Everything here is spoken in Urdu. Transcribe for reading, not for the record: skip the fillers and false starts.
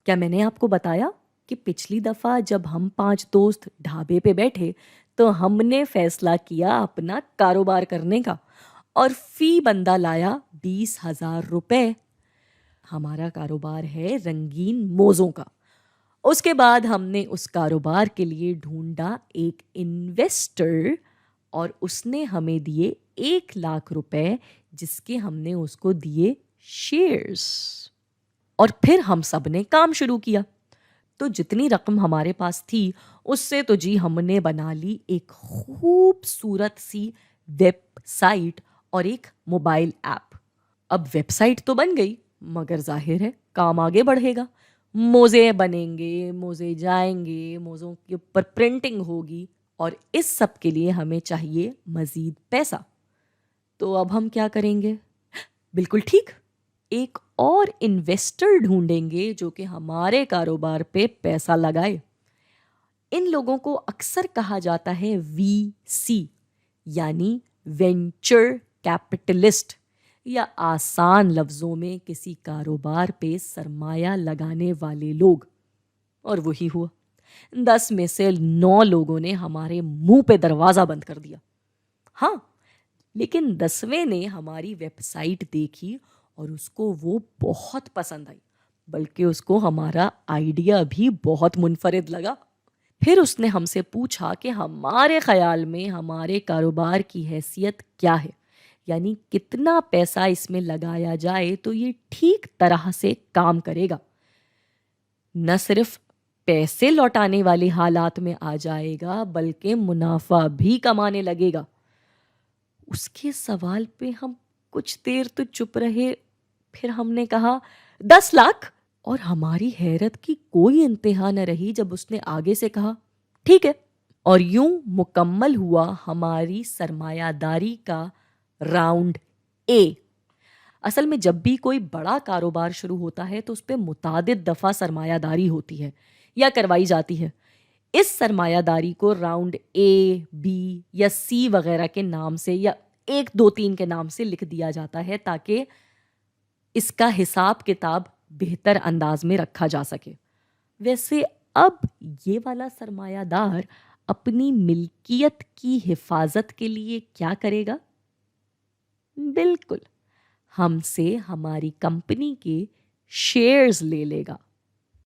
کیا میں نے آپ کو بتایا کہ پچھلی دفعہ جب ہم 5 دوست ڈھابے پہ بیٹھے تو ہم نے فیصلہ کیا اپنا کاروبار کرنے کا، اور فی بندہ لایا 20,000 روپے۔ ہمارا کاروبار ہے رنگین موزوں کا۔ اس کے بعد ہم نے اس کاروبار کے لیے ڈھونڈا ایک انویسٹر، اور اس نے ہمیں دیے 1,00,000 روپے، جس کے ہم نے اس کو دیے شیئرز۔ اور پھر ہم سب نے کام شروع کیا۔ تو جتنی رقم ہمارے پاس تھی اس سے تو جی ہم نے بنا لی ایک خوبصورت سی ویب سائٹ اور ایک موبائل ایپ۔ اب ویب سائٹ تو بن گئی، مگر ظاہر ہے کام آگے بڑھے گا۔ موزے بنیں گے، موزے جائیں گے، موزوں کے اوپر پرنٹنگ ہوگی، اور اس سب کے لیے ہمیں چاہیے مزید پیسہ۔ تو اب ہم کیا کریں گے؟ بالکل ٹھیک، ایک اور انویسٹر ڈھونڈیں گے جو کہ ہمارے کاروبار پہ پیسہ لگائے۔ ان لوگوں کو اکثر کہا جاتا ہے VC، یعنی وینچر کیپٹلسٹ، یا آسان لفظوں میں کسی کاروبار پہ سرمایہ لگانے والے لوگ۔ اور وہی ہوا، 10 میں سے 9 لوگوں نے ہمارے منہ پہ دروازہ بند کر دیا۔ ہاں، لیکن 10ویں نے ہماری ویب سائٹ دیکھی اور اس کو وہ بہت پسند آئی، بلکہ اس کو ہمارا آئیڈیا بھی بہت منفرد لگا۔ پھر اس نے ہم سے پوچھا کہ ہمارے خیال میں ہمارے کاروبار کی حیثیت کیا ہے، یعنی کتنا پیسہ اس میں لگایا جائے تو یہ ٹھیک طرح سے کام کرے گا، نہ صرف پیسے لوٹانے والے حالات میں آ جائے گا بلکہ منافع بھی کمانے لگے گا۔ اس کے سوال پہ ہم کچھ دیر تو چپ رہے، پھر ہم نے کہا 10 لاکھ، اور ہماری حیرت کی کوئی انتہا نہ رہی جب اس نے آگے سے کہا ٹھیک ہے۔ اور یوں مکمل ہوا ہماری سرمایہ داری کا راؤنڈ اے۔ اصل میں جب بھی کوئی بڑا کاروبار شروع ہوتا ہے تو اس پہ متعدد دفعہ سرمایہ داری ہوتی ہے یا کروائی جاتی ہے۔ اس سرمایہ داری کو راؤنڈ A، B یا C وغیرہ کے نام سے، یا 1 2 3 کے نام سے لکھ دیا جاتا ہے تاکہ اس کا حساب کتاب بہتر انداز میں رکھا جا سکے۔ ویسے اب یہ والا سرمایہ دار اپنی ملکیت کی حفاظت کے لیے کیا کرے گا؟ بالکل، ہم سے ہماری کمپنی کے شیئرز لے لے گا۔